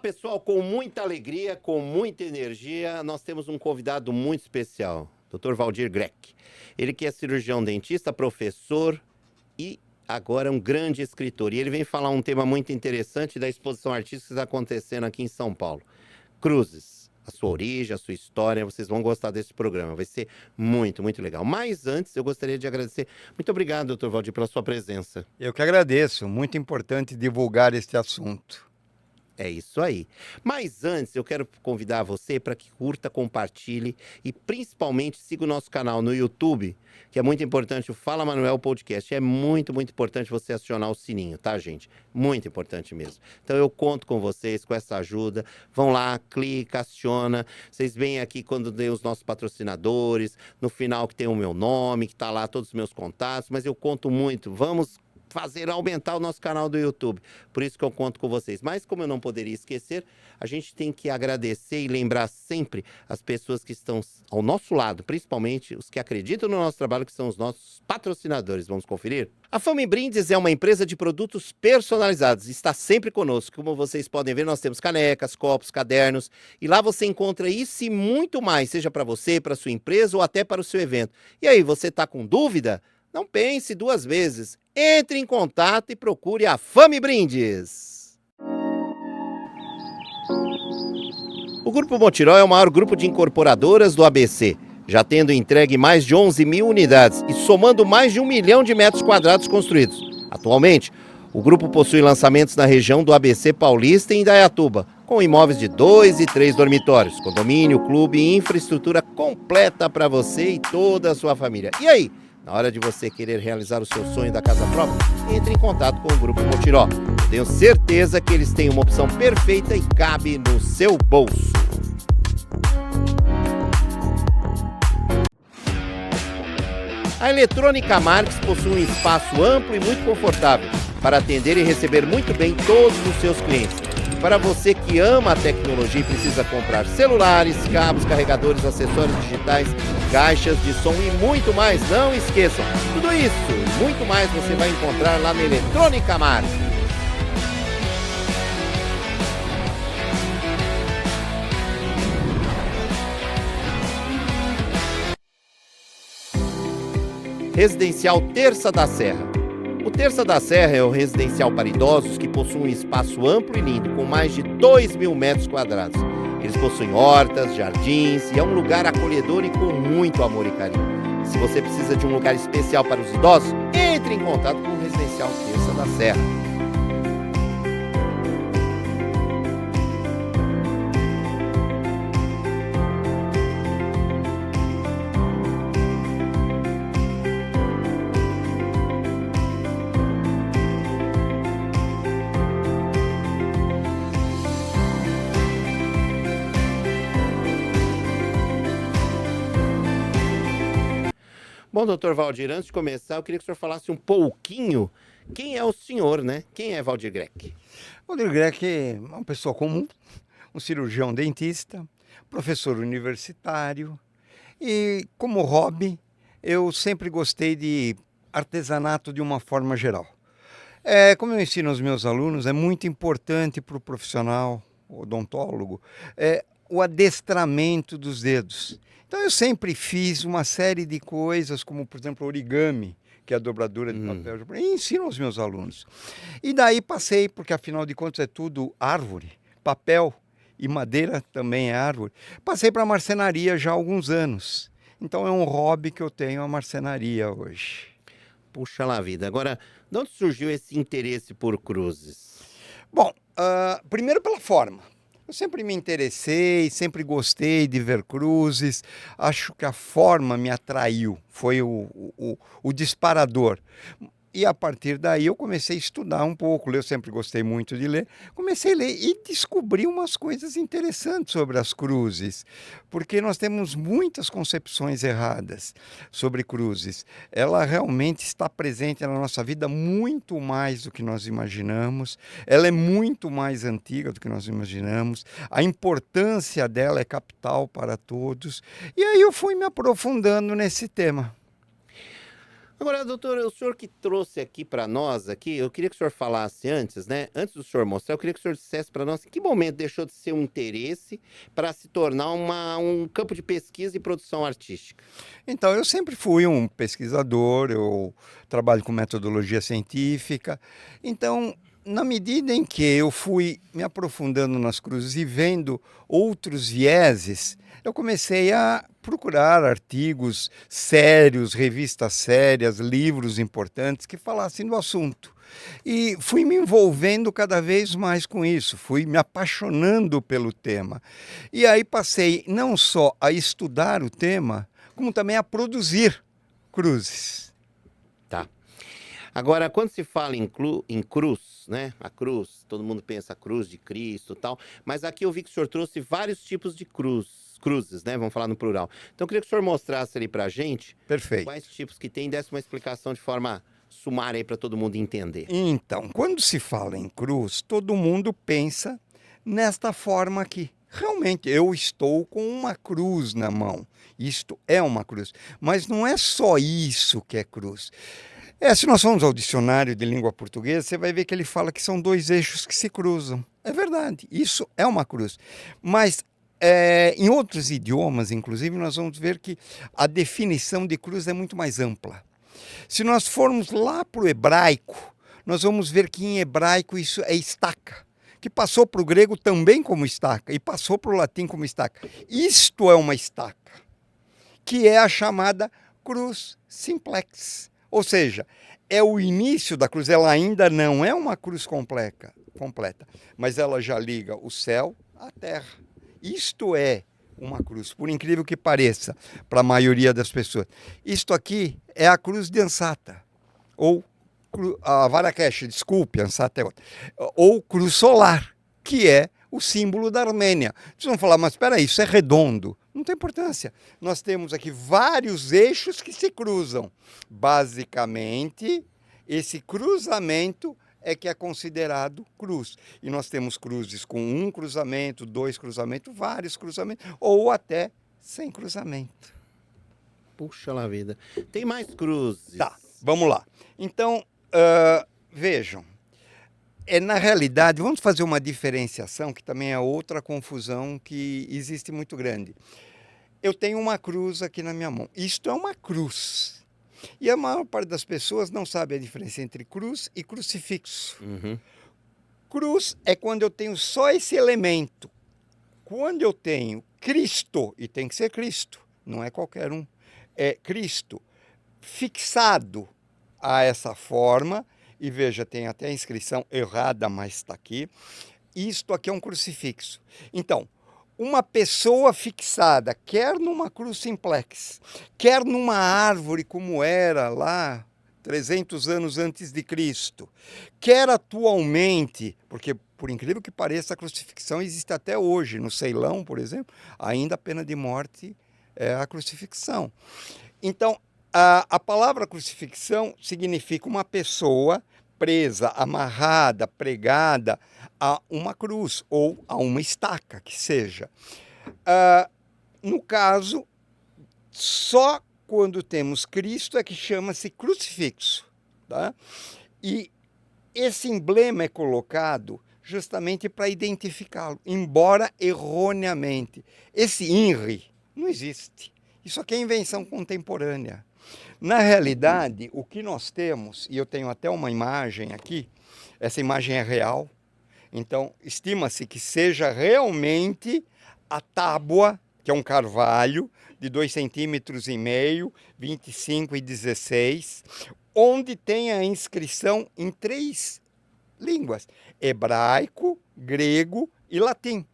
pessoal, com muita alegria, com muita energia, nós temos um convidado muito especial, Dr. Valdir Greck. Ele que é cirurgião dentista, professor e agora um grande escritor. E ele vem falar um tema muito interessante da exposição artística que está acontecendo aqui em São Paulo. Cruzes, a sua origem, a sua história, vocês vão gostar desse programa, vai ser muito, muito legal. Mas antes, eu gostaria de agradecer. Muito obrigado, Dr. Valdir, pela sua presença. Eu que agradeço, muito importante divulgar este assunto. É isso aí. Mas antes, eu quero convidar você para que curta, compartilhe e principalmente siga o nosso canal no YouTube, que é muito importante, o Fala Manuel Podcast. É muito, muito importante você acionar o sininho, tá, gente? Muito importante mesmo. Então eu conto com vocês, com essa ajuda. Vão lá, clica, aciona. Vocês vêm aqui quando tem os nossos patrocinadores, no final que tem o meu nome, que tá lá todos os meus contatos, mas eu conto muito. Vamos fazer aumentar o nosso canal do YouTube. Por isso que eu conto com vocês. Mas como eu não poderia esquecer, a gente tem que agradecer e lembrar sempre as pessoas que estão ao nosso lado, principalmente os que acreditam no nosso trabalho, que são os nossos patrocinadores. Vamos conferir? A Fama Brindes é uma empresa de produtos personalizados. Está sempre conosco. Como vocês podem ver, nós temos canecas, copos, cadernos. E lá você encontra isso e muito mais, seja para você, para sua empresa ou até para o seu evento. E aí, você está com dúvida? Não pense duas vezes. Entre em contato e procure a Fame Brindes. O Grupo Motirol é o maior grupo de incorporadoras do ABC, já tendo entregue mais de 11 mil unidades e somando mais de 1 milhão de metros quadrados construídos. Atualmente, o grupo possui lançamentos na região do ABC Paulista e Indaiatuba, com imóveis de 2 e 3 dormitórios, condomínio, clube e infraestrutura completa para você e toda a sua família. E aí? Na hora de você querer realizar o seu sonho da casa própria, entre em contato com o Grupo Motirol. Tenho certeza que eles têm uma opção perfeita e cabe no seu bolso. A Eletrônica Marques possui um espaço amplo e muito confortável para atender e receber muito bem todos os seus clientes. Para você que ama a tecnologia e precisa comprar celulares, cabos, carregadores, acessórios digitais, caixas de som e muito mais, não esqueçam. Tudo isso e muito mais você vai encontrar lá na Eletrônica Marques. Residencial Terça da Serra. O Terça da Serra é o residencial para idosos que possui um espaço amplo e lindo, com mais de 2 mil metros quadrados. Eles possuem hortas, jardins e é um lugar acolhedor e com muito amor e carinho. Se você precisa de um lugar especial para os idosos, entre em contato com o Residencial Terça da Serra. Bom, doutor Valdir, antes de começar, eu queria que o senhor falasse um pouquinho quem é o senhor, né? Quem é Valdir Greck? Valdir Greck é uma pessoa comum, um cirurgião dentista, professor universitário e, como hobby, eu sempre gostei de artesanato de uma forma geral. Como eu ensino aos meus alunos, é muito importante para o profissional odontólogo o adestramento dos dedos. Então eu sempre fiz uma série de coisas, como por exemplo origami, que é a dobradura de papel, e ensino aos meus alunos. E daí passei, porque afinal de contas é tudo árvore, papel e madeira também é árvore. Passei para a marcenaria já há alguns anos. Então é um hobby que eu tenho, a marcenaria hoje. Puxa lá vida. Agora, de onde surgiu esse interesse por cruzes? Bom, primeiro pela forma. Eu sempre me interessei, sempre gostei de ver cruzes, acho que a forma me atraiu, foi o disparador. E a partir daí eu comecei a estudar um pouco, eu sempre gostei muito de ler, comecei a ler e descobri umas coisas interessantes sobre as cruzes, porque nós temos muitas concepções erradas sobre cruzes. Ela realmente está presente na nossa vida muito mais do que nós imaginamos, ela é muito mais antiga do que nós imaginamos, a importância dela é capital para todos, e aí eu fui me aprofundando nesse tema. Agora, doutor, o senhor que trouxe aqui para nós, aqui, eu queria que o senhor falasse antes, né? Antes do senhor mostrar, eu queria que o senhor dissesse para nós em que momento deixou de ser um interesse para se tornar um campo de pesquisa e produção artística. Então, eu sempre fui um pesquisador, eu trabalho com metodologia científica. Então, na medida em que eu fui me aprofundando nas cruzes e vendo outros vieses, eu comecei a procurar artigos sérios, revistas sérias, livros importantes que falassem do assunto. E fui me envolvendo cada vez mais com isso, fui me apaixonando pelo tema. E aí passei não só a estudar o tema, como também a produzir cruzes. Tá. Agora, quando se fala em cruz, né? A cruz, todo mundo pensa a cruz de Cristo e tal, mas aqui eu vi que o senhor trouxe vários tipos de cruzes, né? Vamos falar no plural. Então eu queria que o senhor mostrasse ali pra gente Perfeito. quais tipos que tem e desse uma explicação de forma sumária aí para todo mundo entender. Então, quando se fala em cruz, todo mundo pensa nesta forma aqui. Realmente, eu estou com uma cruz na mão. Isto é uma cruz. Mas não é só isso que é cruz. Se nós formos ao dicionário de língua portuguesa, você vai ver que ele fala que são dois eixos que se cruzam. É verdade, isso é uma cruz. Mas em outros idiomas, inclusive, nós vamos ver que a definição de cruz é muito mais ampla. Se nós formos lá para o hebraico, nós vamos ver que em hebraico isso é estaca, que passou para o grego também como estaca e passou para o latim como estaca. Isto é uma estaca, que é a chamada cruz simplex. Ou seja, é o início da cruz. Ela ainda não é uma cruz completa, mas ela já liga o céu à terra. Isto é uma cruz, por incrível que pareça, para a maioria das pessoas. Isto aqui é a cruz de Ansata, ou a Marrakech, desculpe, Ansata é outra, ou cruz solar, que é o símbolo da Armênia. Vocês vão falar, mas espera aí, isso é redondo. Não tem importância. Nós temos aqui vários eixos que se cruzam. Basicamente, esse cruzamento é que é considerado cruz. E nós temos cruzes com um cruzamento, dois cruzamentos, vários cruzamentos, ou até sem cruzamento. Puxa lá vida. Tem mais cruzes. Tá, vamos lá. Então, vejam. Na realidade, vamos fazer uma diferenciação, que também é outra confusão que existe muito grande. Eu tenho uma cruz aqui na minha mão. Isto é uma cruz. E a maior parte das pessoas não sabe a diferença entre cruz e crucifixo. Uhum. Cruz é quando eu tenho só esse elemento. Quando eu tenho Cristo, e tem que ser Cristo, não é qualquer um, é Cristo, fixado a essa forma, e veja, tem até a inscrição errada, mas está aqui. Isto aqui é um crucifixo. Então, uma pessoa fixada, quer numa cruz simplex, quer numa árvore como era lá 300 anos antes de Cristo, quer atualmente, porque por incrível que pareça a crucifixão existe até hoje, no Ceilão, por exemplo, ainda a pena de morte é a crucifixão. Então, a palavra crucifixão significa uma pessoa presa, amarrada, pregada a uma cruz ou a uma estaca, que seja. No caso, só quando temos Cristo é que chama-se crucifixo. Tá? E esse emblema é colocado justamente para identificá-lo, embora erroneamente. Esse INRI não existe. Isso aqui é invenção contemporânea. Na realidade, o que nós temos, e eu tenho até uma imagem aqui, essa imagem é real, então estima-se que seja realmente a tábua, que é um carvalho de 2,5 centímetros, 25 e 16, onde tem a inscrição em 3 línguas, hebraico, grego e latim,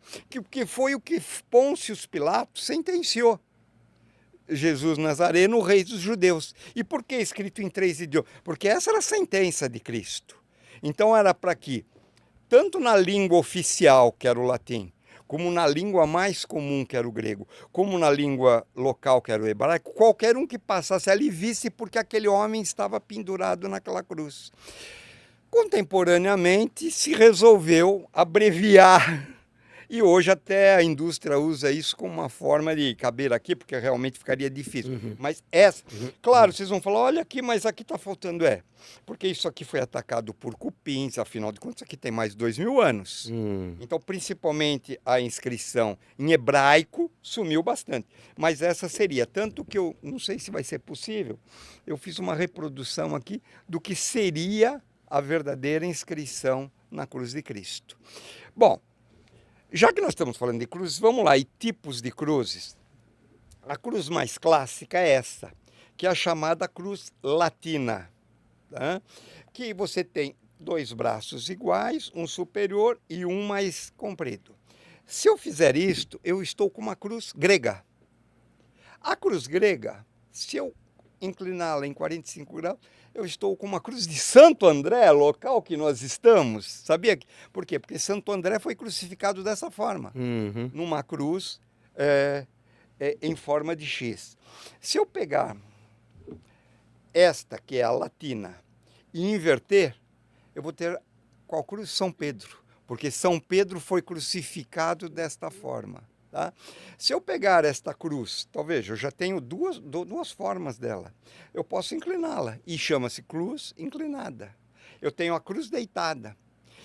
que foi o que Pôncio Pilatos sentenciou. Jesus Nazareno, rei dos judeus. E por que escrito em 3 idiomas? Porque essa era a sentença de Cristo. Então era para que, tanto na língua oficial, que era o latim, como na língua mais comum, que era o grego, como na língua local, que era o hebraico, qualquer um que passasse ali visse porque aquele homem estava pendurado naquela cruz. Contemporaneamente se resolveu abreviar E hoje até a indústria usa isso como uma forma de caber aqui, porque realmente ficaria difícil. Mas essa, claro, vocês vão falar, olha aqui, mas aqui está faltando. Porque isso aqui foi atacado por cupins, afinal de contas, aqui tem mais de 2.000 anos. Então, principalmente a inscrição em hebraico sumiu bastante. Mas essa seria, tanto que eu não sei se vai ser possível, eu fiz uma reprodução aqui do que seria a verdadeira inscrição na cruz de Cristo. Bom, já que nós estamos falando de cruzes, vamos lá, e tipos de cruzes. A cruz mais clássica é essa, que é a chamada cruz latina, tá? Que você tem 2 braços iguais, um superior e um mais comprido. Se eu fizer isto, eu estou com uma cruz grega. A cruz grega, se eu incliná-la em 45 graus, eu estou com uma cruz de Santo André, local que nós estamos. Sabia? Por quê? Porque Santo André foi crucificado dessa forma, numa cruz em forma de X. Se eu pegar esta, que é a latina, e inverter, eu vou ter qual cruz? São Pedro, porque São Pedro foi crucificado desta forma. Tá? Se eu pegar esta cruz, talvez eu já tenho duas formas dela. Eu posso incliná-la e chama-se cruz inclinada. Eu tenho a cruz deitada.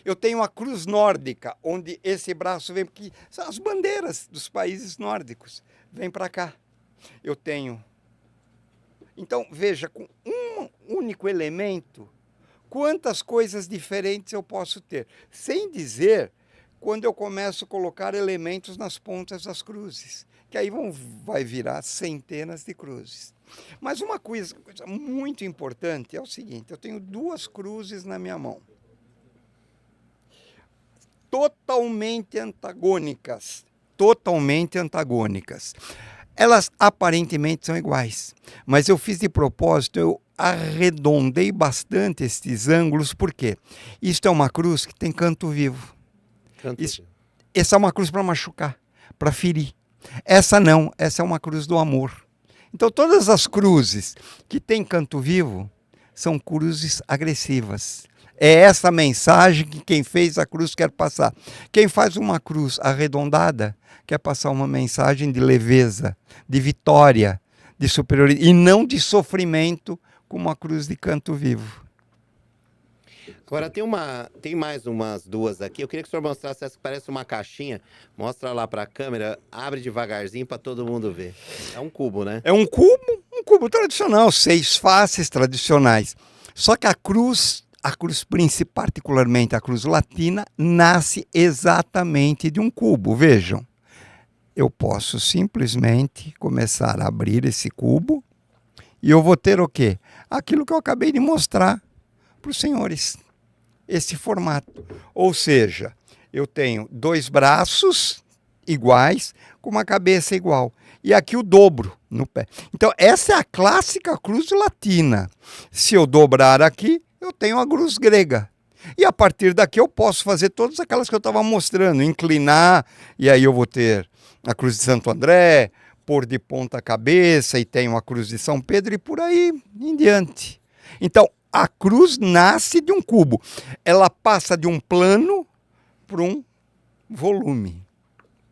Eu tenho a cruz nórdica, onde esse braço vem, porque são as bandeiras dos países nórdicos. Vem para cá. Eu tenho. Então, veja, com um único elemento, quantas coisas diferentes eu posso ter. Sem dizer quando eu começo a colocar elementos nas pontas das cruzes, que aí vai virar centenas de cruzes. Mas uma coisa muito importante é o seguinte, eu tenho 2 cruzes na minha mão, totalmente antagônicas. Elas aparentemente são iguais, mas eu fiz de propósito, eu arredondei bastante estes ângulos, por quê? Isto é uma cruz que tem canto vivo. Essa é uma cruz para machucar, para ferir. Essa não, essa é uma cruz do amor. Então todas as cruzes que têm canto vivo são cruzes agressivas. É essa mensagem que quem fez a cruz quer passar. Quem faz uma cruz arredondada quer passar uma mensagem de leveza, de vitória, de superioridade, e não de sofrimento, como a cruz de canto vivo. Agora, tem mais umas 2 aqui. Eu queria que o senhor mostrasse essa que parece uma caixinha. Mostra lá para a câmera, abre devagarzinho para todo mundo ver. É um cubo, né? É um cubo tradicional, 6 faces tradicionais. Só que a cruz particularmente a cruz latina, nasce exatamente de um cubo. Vejam, eu posso simplesmente começar a abrir esse cubo e eu vou ter o quê? Aquilo que eu acabei de mostrar para os senhores. Esse formato. Ou seja, eu tenho 2 braços iguais com uma cabeça igual. E aqui o dobro no pé. Então, essa é a clássica cruz latina. Se eu dobrar aqui, eu tenho a cruz grega. E a partir daqui eu posso fazer todas aquelas que eu estava mostrando. Inclinar, e aí eu vou ter a cruz de Santo André, pôr de ponta cabeça, e tenho a cruz de São Pedro, e por aí em diante. Então, a cruz nasce de um cubo. Ela passa de um plano para um volume.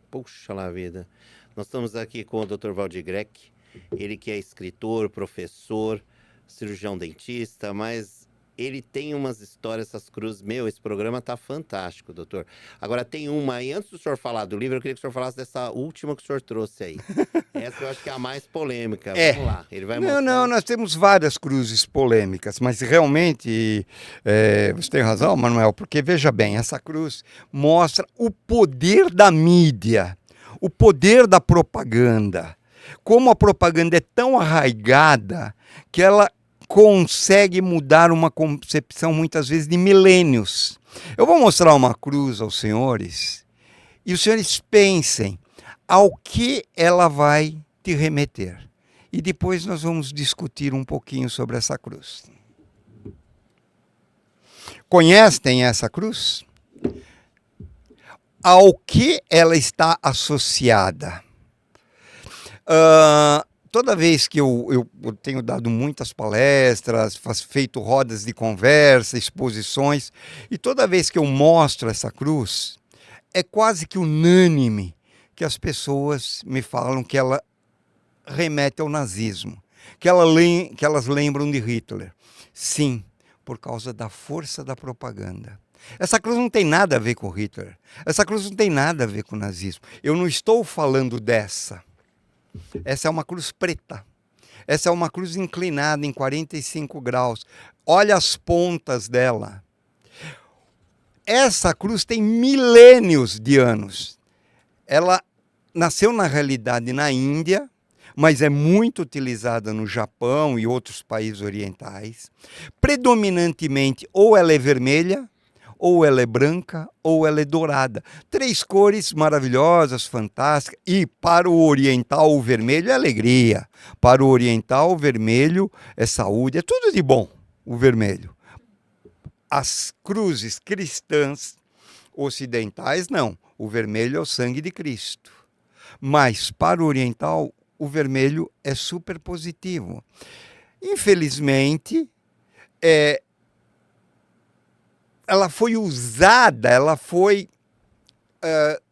Puxa lá, vida. Nós estamos aqui com o Dr. Valdir Grech, ele que é escritor, professor, cirurgião dentista, mas ele tem umas histórias, essas cruzes. Meu, esse programa tá fantástico, doutor. Agora tem uma aí, antes do senhor falar do livro, eu queria que o senhor falasse dessa última que o senhor trouxe aí. Essa eu acho que é a mais polêmica. Vamos lá, ele vai mostrar. Não, nós temos várias cruzes polêmicas, mas realmente você tem razão, Manuel, porque veja bem, essa cruz mostra o poder da mídia, o poder da propaganda. Como a propaganda é tão arraigada que ela consegue mudar uma concepção, muitas vezes, de milênios. Eu vou mostrar uma cruz aos senhores e os senhores pensem ao que ela vai te remeter. E depois nós vamos discutir um pouquinho sobre essa cruz. Conhecem essa cruz? Ao que ela está associada? Toda vez que eu tenho dado muitas palestras, feito rodas de conversa, exposições, e toda vez que eu mostro essa cruz, é quase que unânime que as pessoas me falam que ela remete ao nazismo, que elas lembram de Hitler. Sim, por causa da força da propaganda. Essa cruz não tem nada a ver com Hitler. Essa cruz não tem nada a ver com o nazismo. Eu não estou falando dessa. Essa é uma cruz preta. Essa é uma cruz inclinada em 45 graus. Olha as pontas dela. Essa cruz tem milênios de anos. Ela nasceu, na realidade, na Índia, mas é muito utilizada no Japão e outros países orientais. Predominantemente, ou ela é vermelha, ou ela é branca, ou ela é dourada. 3 cores maravilhosas, fantásticas. E para o oriental, o vermelho é alegria. Para o oriental, o vermelho é saúde. É tudo de bom, o vermelho. As cruzes cristãs ocidentais, não. O vermelho é o sangue de Cristo. Mas para o oriental, o vermelho é super positivo. Infelizmente, ela foi usada, ela foi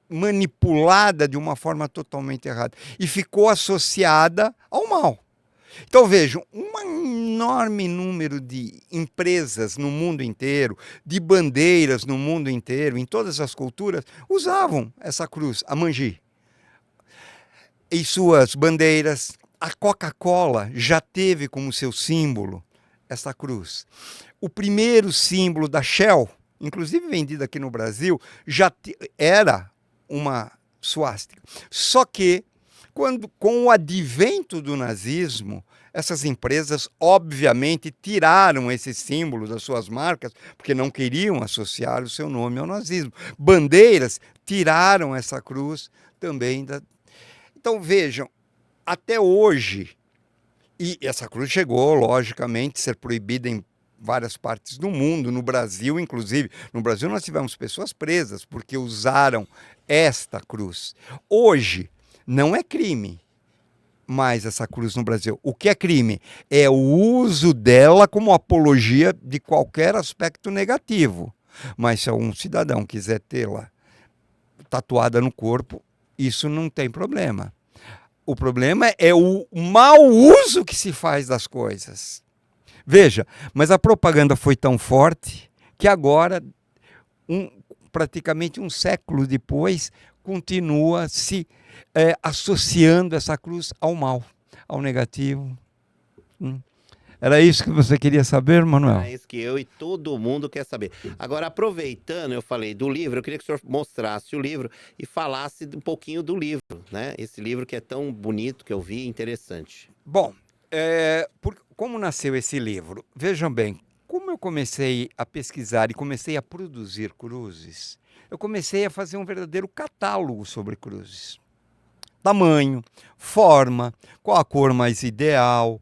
manipulada de uma forma totalmente errada e ficou associada ao mal. Então vejam, um enorme número de empresas no mundo inteiro, de bandeiras no mundo inteiro, em todas as culturas, usavam essa cruz, a manji, em suas bandeiras. A Coca-Cola já teve como seu símbolo essa cruz. O primeiro símbolo da Shell, inclusive vendido aqui no Brasil, já era uma suástica. Só que, com o advento do nazismo, essas empresas, obviamente, tiraram esse símbolo das suas marcas, porque não queriam associar o seu nome ao nazismo. Bandeiras tiraram essa cruz também. Então, vejam, até hoje, e essa cruz chegou, logicamente, a ser proibida em várias partes do mundo, no Brasil, inclusive. No Brasil nós tivemos pessoas presas porque usaram esta cruz. Hoje não é crime mais essa cruz no Brasil. O que é crime? É o uso dela como apologia de qualquer aspecto negativo. Mas se algum cidadão quiser tê-la tatuada no corpo, isso não tem problema. O problema é o mau uso que se faz das coisas. Veja, mas a propaganda foi tão forte que agora, praticamente um século depois, continua se associando essa cruz ao mal, ao negativo. Era isso que você queria saber, Manuel? É isso que eu e todo mundo quer saber. Agora, aproveitando, eu falei do livro, eu queria que o senhor mostrasse o livro e falasse um pouquinho do livro, né? Esse livro que é tão bonito, que eu vi, interessante. Bom, como nasceu esse livro? Vejam bem, como eu comecei a pesquisar e comecei a produzir cruzes, eu comecei a fazer um verdadeiro catálogo sobre cruzes. Tamanho, forma, qual a cor mais ideal,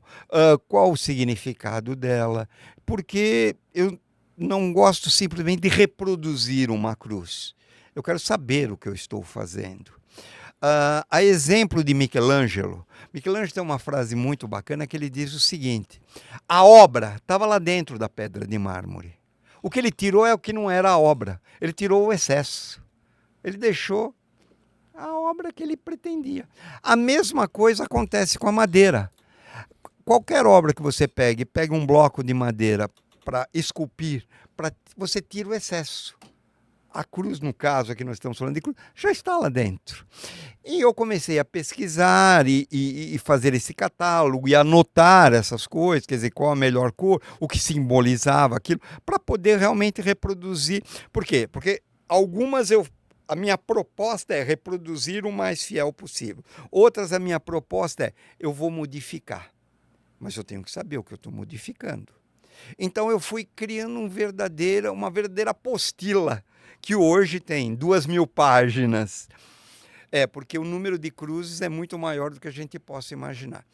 qual o significado dela, porque eu não gosto simplesmente de reproduzir uma cruz. Eu quero saber o que eu estou fazendo. A exemplo de Michelangelo, Michelangelo tem uma frase muito bacana que ele diz o seguinte: a obra estava lá dentro da pedra de mármore. O que ele tirou é o que não era a obra, ele tirou o excesso. Ele deixou a obra que ele pretendia. A mesma coisa acontece com a madeira. Qualquer obra que você pegue um bloco de madeira para esculpir, você tira o excesso. A cruz, no caso, aqui nós estamos falando de cruz, já está lá dentro. E eu comecei a pesquisar e fazer esse catálogo e anotar essas coisas, quer dizer, qual a melhor cor, o que simbolizava aquilo, para poder realmente reproduzir. Por quê? Porque algumas a minha proposta é reproduzir o mais fiel possível. Outras, a minha proposta é, eu vou modificar. Mas eu tenho que saber o que eu estou modificando. Então eu fui criando uma verdadeira apostila, que hoje tem 2.000 páginas. Porque o número de cruzes é muito maior do que a gente possa imaginar.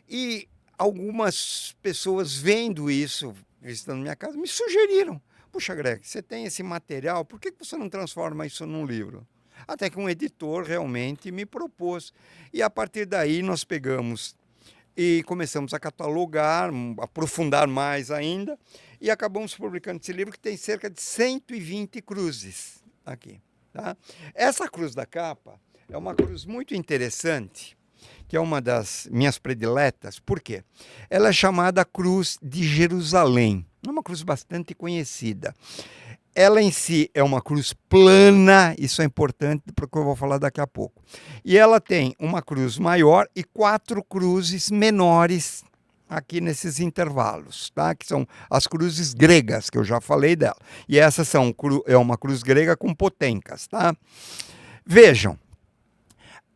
E algumas pessoas vendo isso, visitando minha casa, me sugeriram: puxa, Greg, você tem esse material, por que você não transforma isso num livro? Até que um editor realmente me propôs. E a partir daí nós pegamos e começamos a catalogar, aprofundar mais ainda, e acabamos publicando esse livro que tem cerca de 120 cruzes aqui. Tá? Essa cruz da capa é uma cruz muito interessante, que é uma das minhas prediletas. Por quê? Ela é chamada Cruz de Jerusalém. É uma cruz bastante conhecida. Ela em si é uma cruz plana, isso é importante porque eu vou falar daqui a pouco. E ela tem uma cruz maior e 4 cruzes menores aqui nesses intervalos, tá? Que são as cruzes gregas, que eu já falei dela. E essas é uma cruz grega com potencas, tá? Vejam,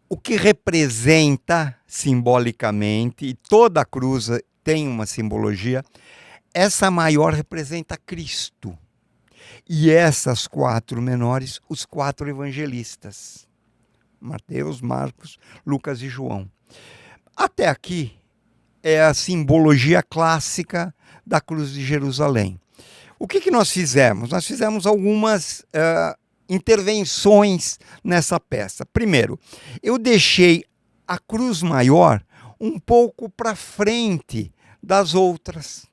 o que representa simbolicamente, e toda cruz tem uma simbologia, essa maior representa Cristo. E essas 4 menores, os 4 evangelistas. Mateus, Marcos, Lucas e João. Até aqui é a simbologia clássica da cruz de Jerusalém. O que nós fizemos? Nós fizemos algumas intervenções nessa peça. Primeiro, eu deixei a cruz maior um pouco para frente das outras.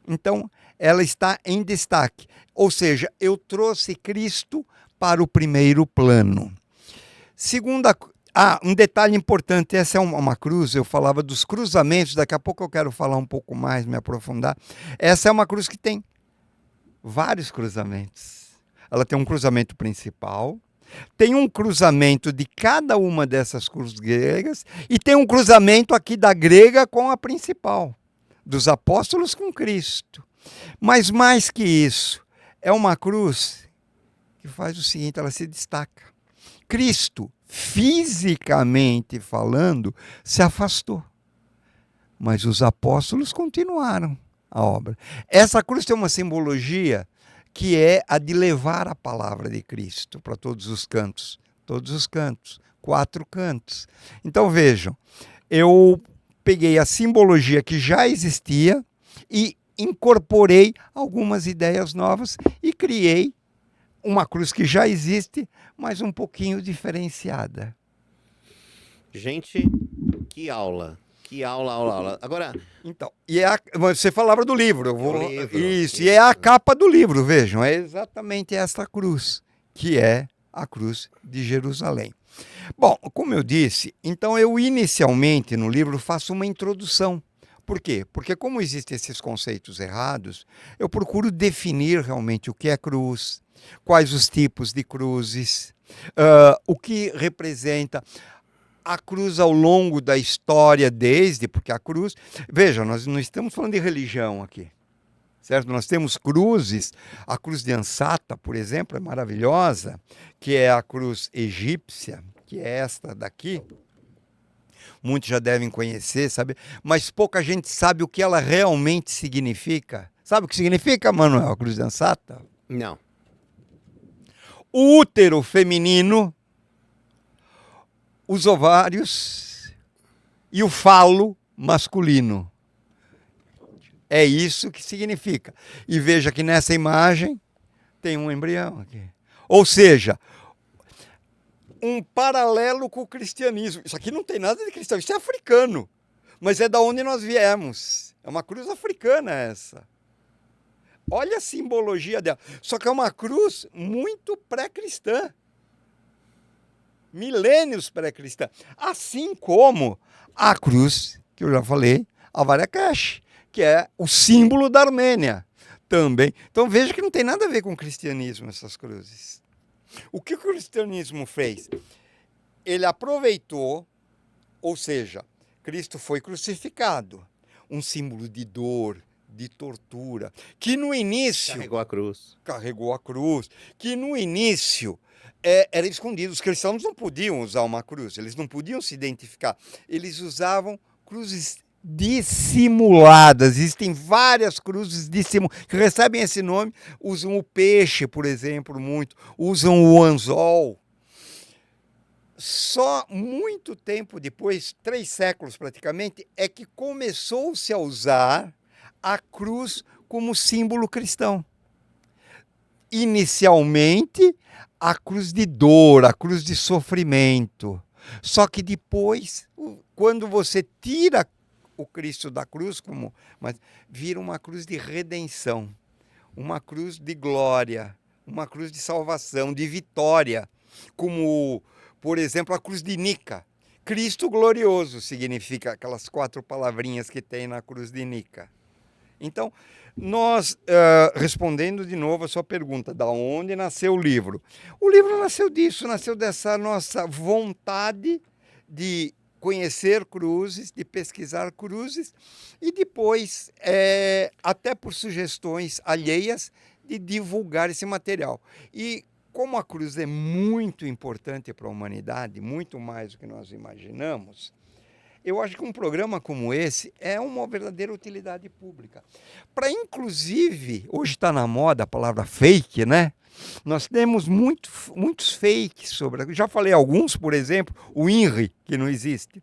Então, ela está em destaque. Ou seja, eu trouxe Cristo para o primeiro plano. Um detalhe importante, essa é uma cruz, eu falava dos cruzamentos, daqui a pouco eu quero falar um pouco mais, me aprofundar. Essa é uma cruz que tem vários cruzamentos. Ela tem um cruzamento principal, tem um cruzamento de cada uma dessas cruzes gregas e tem um cruzamento aqui da grega com a principal, dos apóstolos com Cristo. Mas mais que isso, é uma cruz que faz o seguinte, ela se destaca. Cristo, fisicamente falando, se afastou, mas os apóstolos continuaram a obra. Essa cruz tem uma simbologia que é a de levar a palavra de Cristo para todos os cantos, 4 cantos. Então vejam, eu peguei a simbologia que já existia e incorporei algumas ideias novas e criei uma cruz que já existe, mas um pouquinho diferenciada. Gente, que aula. Que aula. Agora... Então, você falava do livro. Isso. E é a capa do livro, vejam. É exatamente esta cruz, que é a cruz de Jerusalém. Bom, como eu disse, então eu inicialmente no livro faço uma introdução. Por quê? Porque como existem esses conceitos errados, eu procuro definir realmente o que é cruz, quais os tipos de cruzes, o que representa a cruz ao longo da história, porque a cruz... Veja, nós não estamos falando de religião aqui, certo? Nós temos cruzes, a cruz de Ansata, por exemplo, é maravilhosa, que é a cruz egípcia, que é esta daqui. Muitos já devem conhecer, sabe? Mas pouca gente sabe o que ela realmente significa. Sabe o que significa, Manuel, a cruz de Ansata? Não. O útero feminino, os ovários e o falo masculino. É isso que significa. E veja que nessa imagem tem um embrião aqui. Ou seja, um paralelo com o cristianismo. Isso aqui não tem nada de cristão, isso é africano. Mas é da onde nós viemos. É uma cruz africana essa. Olha a simbologia dela. Só que é uma cruz muito pré-cristã. Milênios pré-cristã. Assim como a cruz, que eu já falei, a Marrakech, que é o símbolo da Armênia também. Então veja que não tem nada a ver com o cristianismo essas cruzes. O que o cristianismo fez? Ele aproveitou, ou seja, Cristo foi crucificado, um símbolo de dor, de tortura, que no início... Carregou a cruz. Que no início era escondido. Os cristãos não podiam usar uma cruz, eles não podiam se identificar. Eles usavam cruzes dissimuladas. Existem várias cruzes dissimuladas que recebem esse nome, usam o peixe, por exemplo, muito, usam o anzol. Só muito tempo depois, 3 séculos praticamente, é que começou-se a usar a cruz como símbolo cristão. Inicialmente, a cruz de dor, a cruz de sofrimento. Só que depois, quando você tira o Cristo da cruz, vira uma cruz de redenção, uma cruz de glória, uma cruz de salvação, de vitória. como, por exemplo, a cruz de Nica. Cristo glorioso significa aquelas 4 palavrinhas que tem na cruz de Nica. Então, nós, respondendo de novo a sua pergunta, da onde nasceu o livro? O livro nasceu disso, nasceu dessa nossa vontade de conhecer cruzes, de pesquisar cruzes e depois, até por sugestões alheias, de divulgar esse material. E como a cruz é muito importante para a humanidade, muito mais do que nós imaginamos, eu acho que um programa como esse é uma verdadeira utilidade pública. Para, inclusive, hoje está na moda a palavra fake, né? Nós temos muitos fakes sobre. Já falei alguns, por exemplo, o INRI, que não existe.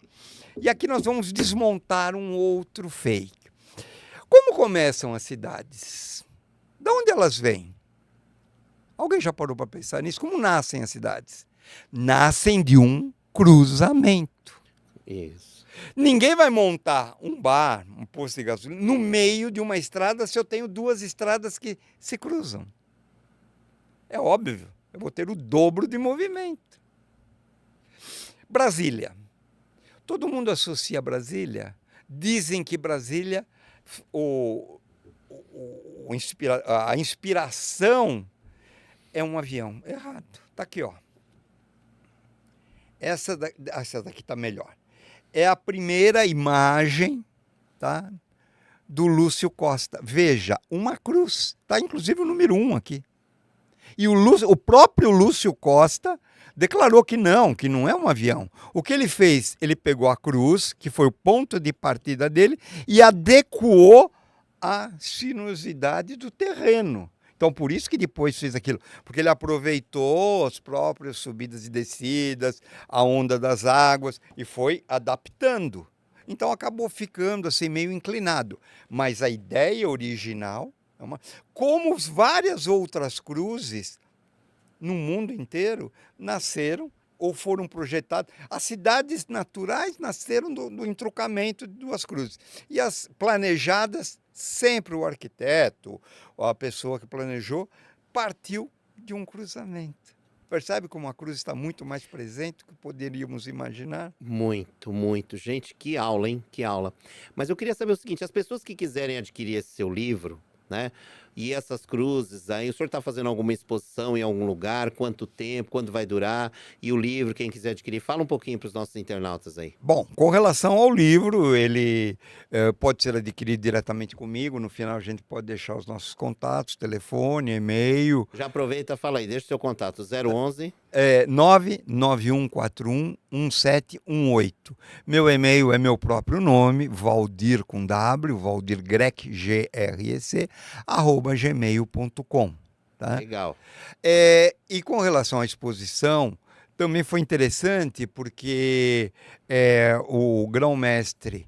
E aqui nós vamos desmontar um outro fake. Como começam as cidades? De onde elas vêm? Alguém já parou para pensar nisso? Como nascem as cidades? Nascem de um cruzamento. Isso. Ninguém vai montar um bar, um posto de gasolina, no meio de uma estrada se eu tenho 2 estradas que se cruzam. É óbvio, eu vou ter o dobro de movimento. Brasília. Todo mundo associa Brasília. Dizem que Brasília, a inspiração é um avião. Errado. Está aqui, ó. Essa daqui está melhor. É a primeira imagem, tá, do Lúcio Costa. Veja, uma cruz. Está inclusive o número 1 aqui. E o próprio Lúcio Costa declarou que não é um avião. O que ele fez? Ele pegou a cruz, que foi o ponto de partida dele, e adequou à sinuosidade do terreno. Então, por isso que depois fez aquilo, porque ele aproveitou as próprias subidas e descidas, a onda das águas, e foi adaptando. Então, acabou ficando assim meio inclinado. Mas a ideia original, como várias outras cruzes no mundo inteiro, nasceram ou foram projetadas. As cidades naturais nasceram do entroncamento de 2 cruzes. E as planejadas, sempre o arquiteto, ou a pessoa que planejou, partiu de um cruzamento. Percebe como a cruz está muito mais presente do que poderíamos imaginar? Muito, muito. Gente, que aula, hein? Que aula. Mas eu queria saber o seguinte: as pessoas que quiserem adquirir esse seu livro, né? E essas cruzes aí, o senhor está fazendo alguma exposição em algum lugar? Quanto tempo? Quando vai durar? E o livro, quem quiser adquirir, fala um pouquinho para os nossos internautas aí. Bom, com relação ao livro, ele pode ser adquirido diretamente comigo. No final, a gente pode deixar os nossos contatos, telefone, e-mail. Já aproveita e fala aí, deixa o seu contato, 011. 991411718. Meu e-mail é meu próprio nome, Valdir com W, Valdir Grec, Grec, @gmail.com. Tá? Legal. E com relação à exposição, também foi interessante porque o grão-mestre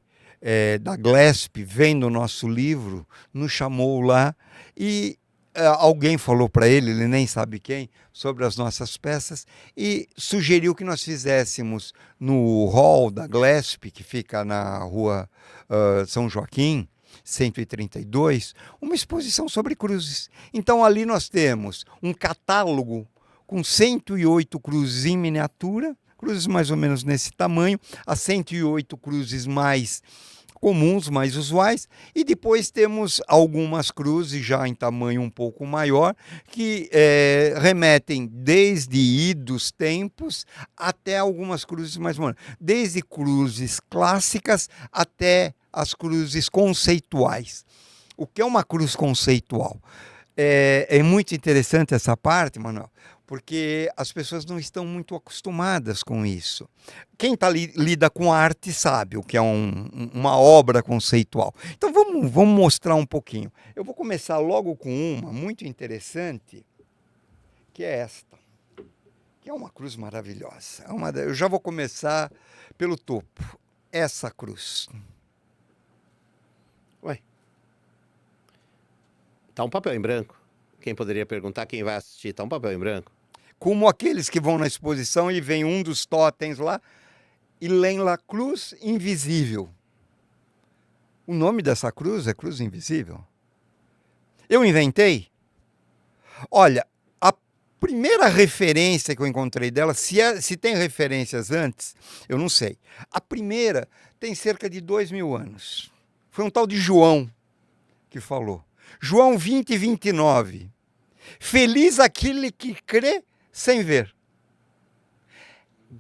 da Glesp, vendo o nosso livro, nos chamou lá e alguém falou para ele nem sabe quem, sobre as nossas peças e sugeriu que nós fizéssemos no hall da Glesp, que fica na rua São Joaquim, 132, uma exposição sobre cruzes. Então ali nós temos um catálogo com 108 cruzes em miniatura, cruzes mais ou menos nesse tamanho, as 108 cruzes mais comuns, mais usuais, e depois temos algumas cruzes já em tamanho um pouco maior, que remetem desde idos tempos até algumas cruzes mais modernas, desde cruzes clássicas até as cruzes conceituais. O que é uma cruz conceitual? É muito interessante essa parte, Manuel, porque as pessoas não estão muito acostumadas com isso. Quem lida com arte sabe o que é uma obra conceitual. Então vamos mostrar um pouquinho. Eu vou começar logo com uma muito interessante, que é esta, que é uma cruz maravilhosa. Eu já vou começar pelo topo. Essa cruz. Ué. Tá um papel em branco. Quem poderia perguntar, quem vai assistir, tá um papel em branco. Como aqueles que vão na exposição e vem um dos totens lá e lê lá Cruz Invisível. O nome dessa cruz é Cruz Invisível. Eu inventei? Olha, primeira referência que eu encontrei dela, se tem referências antes, eu não sei. A primeira tem cerca de 2000 anos. Foi um tal de João que falou. João 20:29. Feliz aquele que crê sem ver.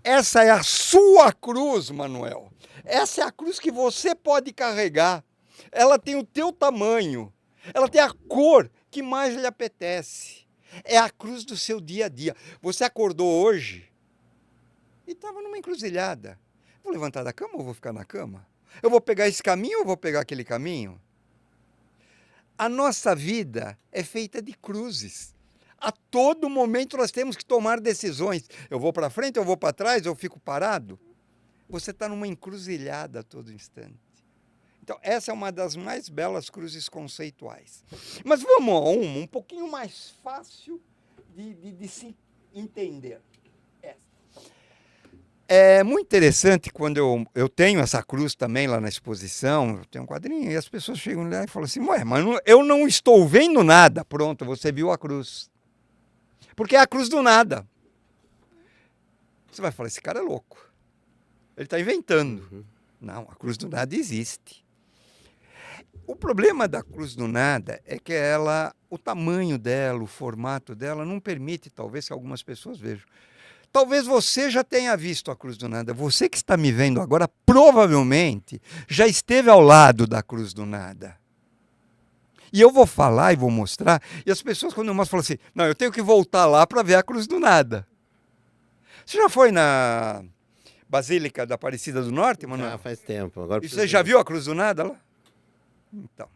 Essa é a sua cruz, Manuel. Essa é a cruz que você pode carregar. Ela tem o teu tamanho. Ela tem a cor que mais lhe apetece. É a cruz do seu dia a dia. Você acordou hoje e estava numa encruzilhada. Vou levantar da cama ou vou ficar na cama? Eu vou pegar esse caminho ou vou pegar aquele caminho? A nossa vida é feita de cruzes. A todo momento nós temos que tomar decisões. Eu vou para frente, eu vou para trás, eu fico parado. Você está numa encruzilhada a todo instante. Então, essa é uma das mais belas cruzes conceituais. Mas vamos a uma um pouquinho mais fácil de se entender. É muito interessante quando eu tenho essa cruz também lá na exposição, eu tenho um quadrinho, e as pessoas chegam lá e falam assim, ué, mas eu não estou vendo nada. Pronto, você viu a cruz. Porque é a cruz do nada. Você vai falar, esse cara é louco. Ele está inventando. Uhum. Não, a cruz do nada existe. O problema da cruz do nada é que o tamanho dela, o formato dela, não permite, talvez, que algumas pessoas vejam. Talvez você já tenha visto a cruz do nada. Você que está me vendo agora, provavelmente, já esteve ao lado da cruz do nada. E eu vou falar e vou mostrar, e as pessoas, quando eu mostro, falam assim, não, eu tenho que voltar lá para ver a cruz do nada. Você já foi na Basílica da Aparecida do Norte, Manuel? Já faz tempo. Agora e você já viu a cruz do nada lá? Então.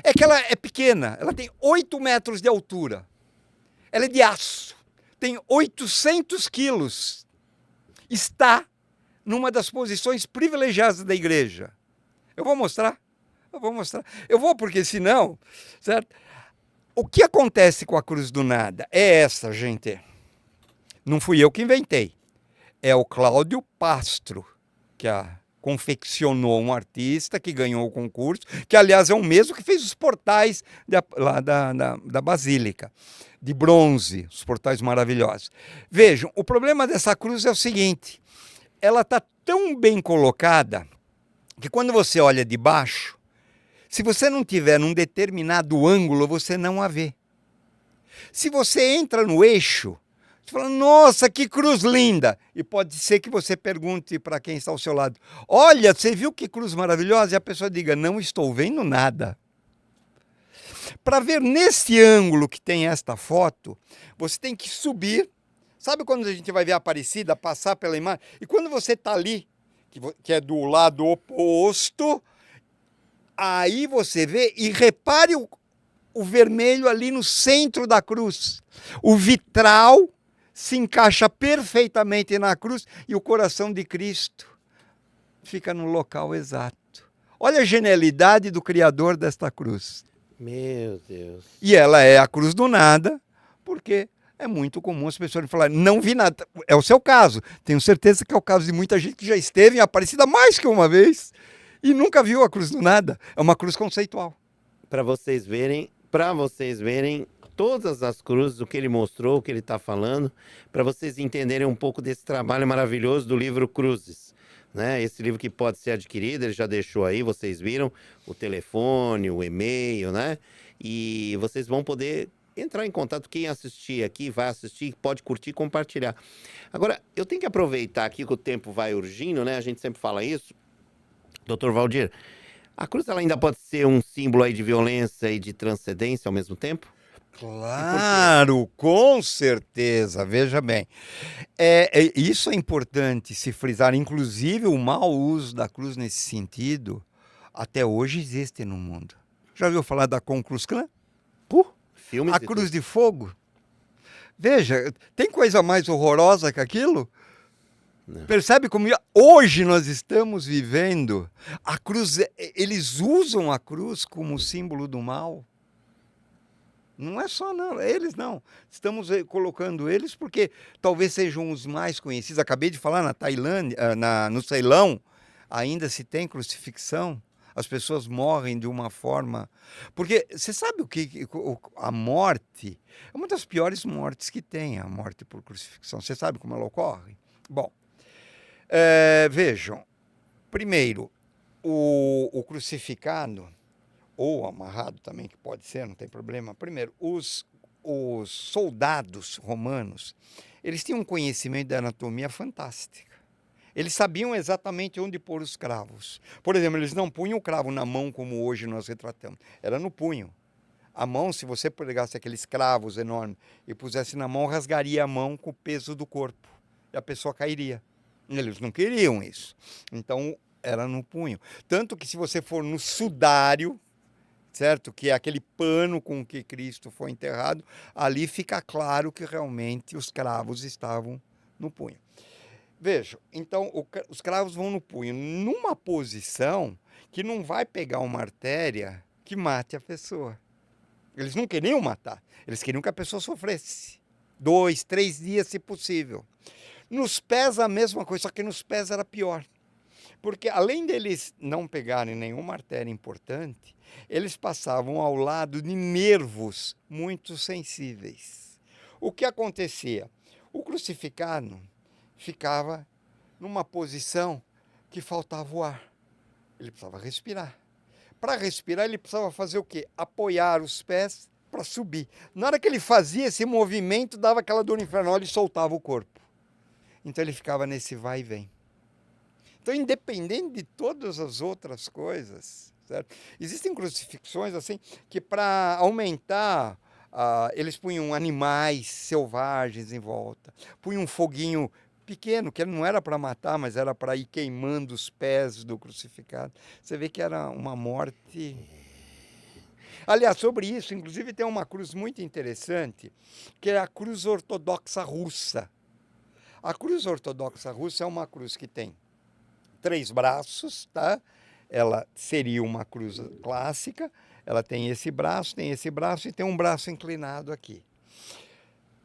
É que ela é pequena, ela tem 8 metros de altura. Ela é de aço, tem 800 quilos. Está numa das posições privilegiadas da igreja. Eu vou mostrar. Eu vou porque senão, certo? O que acontece com a cruz do nada é essa, gente. Não fui eu que inventei. É o Cláudio Pastro, que confeccionou, um artista que ganhou o concurso, que aliás é o mesmo que fez os portais lá da Basílica, de bronze, os portais maravilhosos. Vejam, o problema dessa cruz é o seguinte, ela está tão bem colocada que quando você olha de baixo, se você não tiver num determinado ângulo, você não a vê. Se você entra no eixo, você fala, nossa, que cruz linda! E pode ser que você pergunte para quem está ao seu lado, olha, você viu que cruz maravilhosa? E a pessoa diga, não estou vendo nada. Para ver nesse ângulo que tem esta foto, você tem que subir. Sabe quando a gente vai ver a Aparecida passar pela imagem? E quando você está ali, que é do lado oposto, aí você vê e repare o vermelho ali no centro da cruz. O vitral se encaixa perfeitamente na cruz e o coração de Cristo fica no local exato. Olha a genialidade do Criador desta cruz. Meu Deus. E ela é a cruz do nada, porque é muito comum as pessoas falarem, não vi nada. É o seu caso. Tenho certeza que é o caso de muita gente que já esteve em Aparecida mais que uma vez e nunca viu a cruz do nada. É uma cruz conceitual. Para vocês verem todas as cruzes, o que ele mostrou, o que ele está falando, para vocês entenderem um pouco desse trabalho maravilhoso do livro Cruzes. Né? Esse livro que pode ser adquirido, ele já deixou aí, vocês viram, o telefone, o e-mail, né? E vocês vão poder entrar em contato. Quem assistir aqui, vai assistir, pode curtir e compartilhar. Agora, eu tenho que aproveitar aqui que o tempo vai urgindo, né? A gente sempre fala isso. Dr. Valdir, a cruz ela ainda pode ser um símbolo aí de violência e de transcendência ao mesmo tempo? Claro, com certeza, veja bem. Isso é importante se frisar, inclusive o mau uso da cruz nesse sentido, até hoje existe no mundo. Já ouviu falar da Ku Klux Klan? Filmes a cruz de fogo? Veja, tem coisa mais horrorosa que aquilo? Não. Percebe como hoje nós estamos vivendo? A cruz, eles usam a cruz como símbolo do mal. Não é só não, eles não. Estamos colocando eles porque talvez sejam os mais conhecidos. Acabei de falar na Tailândia, no Ceilão, ainda se tem crucifixão. As pessoas morrem de uma forma... Porque você sabe a morte é uma das piores mortes que tem, a morte por crucifixão. Você sabe como ela ocorre? Bom, vejam, primeiro, o crucificado, ou amarrado também, que pode ser, não tem problema. Primeiro, os soldados romanos, eles tinham um conhecimento da anatomia fantástica. Eles sabiam exatamente onde pôr os cravos. Por exemplo, eles não punham o cravo na mão como hoje nós retratamos. Era no punho. A mão, se você pegasse aqueles cravos enormes e pusesse na mão, rasgaria a mão com o peso do corpo. E a pessoa cairia. Eles não queriam isso. Então, era no punho. Tanto que se você for no sudário, certo? Que é aquele pano com que Cristo foi enterrado, ali fica claro que realmente os cravos estavam no punho. Vejam, então os cravos vão no punho, numa posição que não vai pegar uma artéria que mate a pessoa. Eles não queriam matar, eles queriam que a pessoa sofresse. 2, 3 dias, se possível. Nos pés a mesma coisa, só que nos pés era pior. Porque além deles não pegarem nenhuma artéria importante, eles passavam ao lado de nervos muito sensíveis. O que acontecia? O crucificado ficava numa posição que faltava o ar. Ele precisava respirar. Para respirar, ele precisava fazer o quê? Apoiar os pés para subir. Na hora que ele fazia esse movimento, dava aquela dor infernal e soltava o corpo. Então ele ficava nesse vai e vem. Então, independente de todas as outras coisas, certo? Existem crucifixões assim que para aumentar, eles punham animais selvagens em volta, punham um foguinho pequeno, que não era para matar, mas era para ir queimando os pés do crucificado. Você vê que era uma morte... Aliás, sobre isso, inclusive, tem uma cruz muito interessante, que é a cruz ortodoxa russa. A cruz ortodoxa russa é uma cruz que tem 3 braços, tá? Ela seria uma cruz clássica, ela tem esse braço e tem um braço inclinado aqui.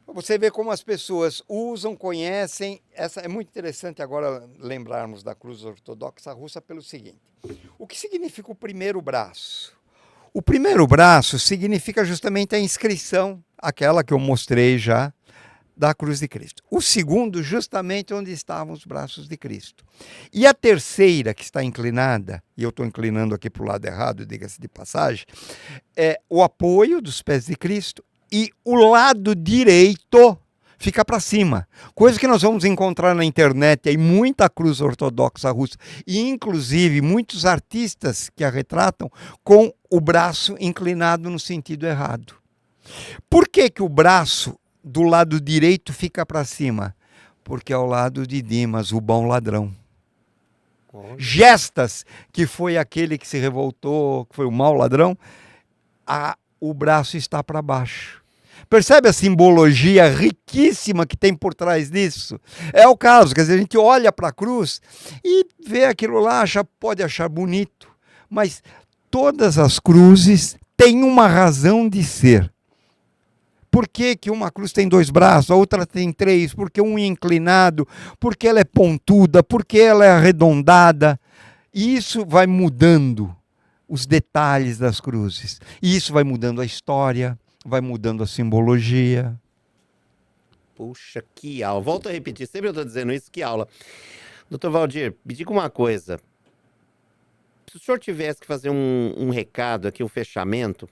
Você vê como as pessoas usam, conhecem. É muito interessante agora lembrarmos da cruz ortodoxa russa pelo seguinte. O que significa o primeiro braço? O primeiro braço significa justamente a inscrição, aquela que eu mostrei já, da cruz de Cristo. O segundo, justamente onde estavam os braços de Cristo. E a terceira, que está inclinada, e eu estou inclinando aqui para o lado errado, diga-se de passagem, é o apoio dos pés de Cristo e o lado direito fica para cima. Coisa que nós vamos encontrar na internet, aí muita cruz ortodoxa russa, e inclusive muitos artistas que a retratam com o braço inclinado no sentido errado. Por que o braço do lado direito fica para cima? Porque é ao lado de Dimas, o bom ladrão. Gestas, que foi aquele que se revoltou, que foi o mau ladrão, o braço está para baixo. Percebe a simbologia riquíssima que tem por trás disso? É o caso, quer dizer, a gente olha para a cruz e vê aquilo lá, pode achar bonito, mas todas as cruzes têm uma razão de ser. Por que uma cruz tem 2 braços, a outra tem 3? Porque um é inclinado, porque ela é pontuda, porque ela é arredondada. E isso vai mudando os detalhes das cruzes. E isso vai mudando a história, vai mudando a simbologia. Puxa, que aula. Volto a repetir, sempre eu estou dizendo isso, que aula. Doutor Valdir, me diga uma coisa. Se o senhor tivesse que fazer um recado aqui, um fechamento,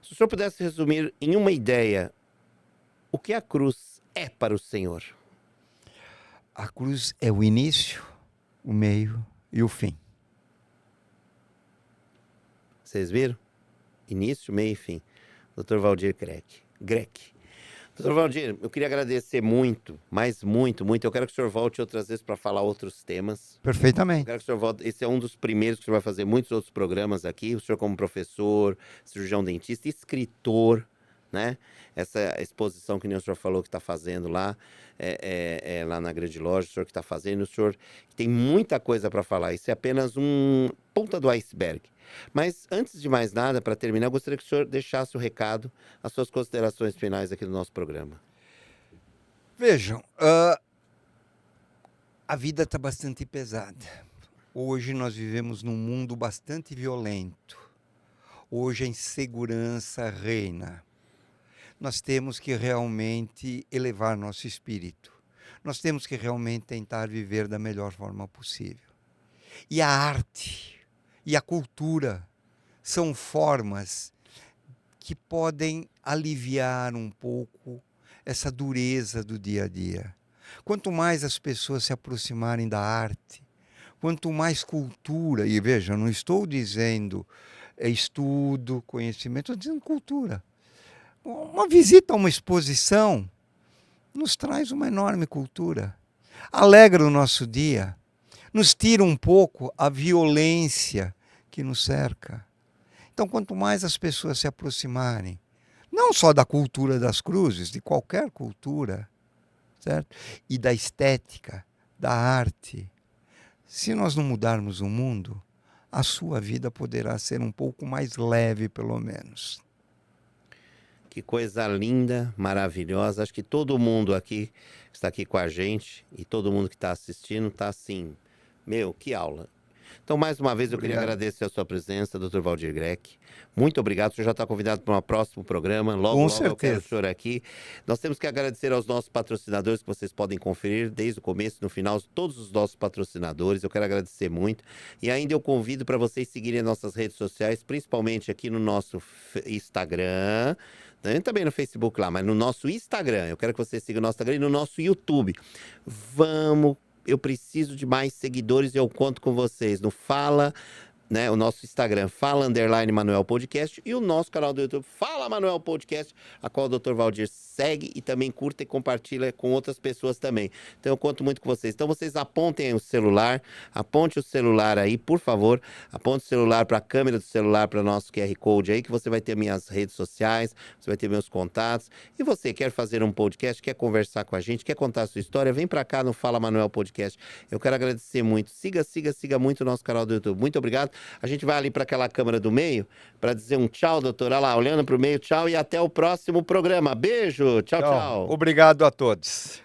se o senhor pudesse resumir em uma ideia, o que a cruz é para o senhor? A cruz é o início, o meio e o fim. Vocês viram? Início, meio e fim. Dr. Valdir Grech. Dr. Valdir, eu queria agradecer muito, mas muito. Eu quero que o senhor volte outras vezes para falar outros temas. Perfeitamente. Eu quero que o senhor volte. Esse é um dos primeiros que o senhor vai fazer muitos outros programas aqui. O senhor como professor, cirurgião dentista, escritor, né? Essa exposição que nem o senhor falou que está fazendo lá, lá na grande loja, o senhor que está fazendo, o senhor tem muita coisa para falar. Isso é apenas ponta do iceberg. Mas antes de mais nada, para terminar, eu gostaria que o senhor deixasse o recado, as suas considerações finais aqui do nosso programa. Vejam, a vida está bastante pesada. Hoje nós vivemos num mundo bastante violento. Hoje a insegurança reina. Nós temos que realmente elevar nosso espírito. Nós temos que realmente tentar viver da melhor forma possível. E a arte e a cultura são formas que podem aliviar um pouco essa dureza do dia a dia. Quanto mais as pessoas se aproximarem da arte, quanto mais cultura, e veja, eu não estou dizendo estudo, conhecimento, estou dizendo cultura. Uma visita a uma exposição nos traz uma enorme cultura, alegra o nosso dia, nos tira um pouco a violência que nos cerca. Então, quanto mais as pessoas se aproximarem, não só da cultura das cruzes, de qualquer cultura, certo? E da estética, da arte, se nós não mudarmos o mundo, a sua vida poderá ser um pouco mais leve, pelo menos. Que coisa linda, maravilhosa. Acho que todo mundo aqui que está aqui com a gente e todo mundo que está assistindo está assim, meu, que aula. Então, mais uma vez, eu queria agradecer a sua presença, Dr. Valdir Greck. Muito obrigado. O senhor já está convidado para um próximo programa. Logo eu quero o senhor aqui. Nós temos que agradecer aos nossos patrocinadores, que vocês podem conferir desde o começo e no final, todos os nossos patrocinadores. Eu quero agradecer muito. E ainda eu convido para vocês seguirem nossas redes sociais, principalmente aqui no nosso Instagram, também no Facebook lá, mas no nosso Instagram. Eu quero que você siga o nosso Instagram e no nosso YouTube. Eu preciso de mais seguidores e eu conto com vocês no Fala, né? O nosso Instagram, Fala_Manuel Podcast, e o nosso canal do YouTube, Fala Manuel Podcast, a qual o Dr. Valdir segue e também curta e compartilha com outras pessoas também. Então eu conto muito com vocês. Então vocês apontem o celular, aponte o celular aí, por favor, aponte o celular para a câmera do celular, para o nosso QR Code aí, que você vai ter minhas redes sociais, você vai ter meus contatos. E você quer fazer um podcast, quer conversar com a gente, quer contar a sua história, vem para cá no Fala Manuel Podcast. Eu quero agradecer muito. Siga muito o nosso canal do YouTube. Muito obrigado. A gente vai ali para aquela câmera do meio para dizer um tchau, doutor. Olha lá, olhando para o meio, tchau e até o próximo programa. Beijo, tchau. Obrigado a todos.